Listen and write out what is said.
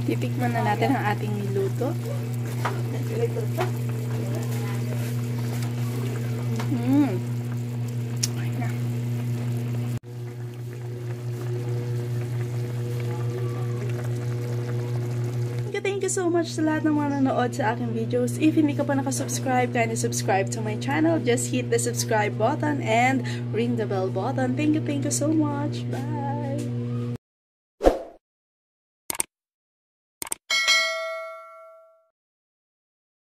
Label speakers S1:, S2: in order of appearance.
S1: Titikman na natin ang ating niluto. Okay na. Thank you so much sa lahat ng mga nanood sa aking videos. If hindi ka pa nakasubscribe, kindly subscribe to my channel. Just hit the subscribe button and ring the bell button. Thank you so much. Bye!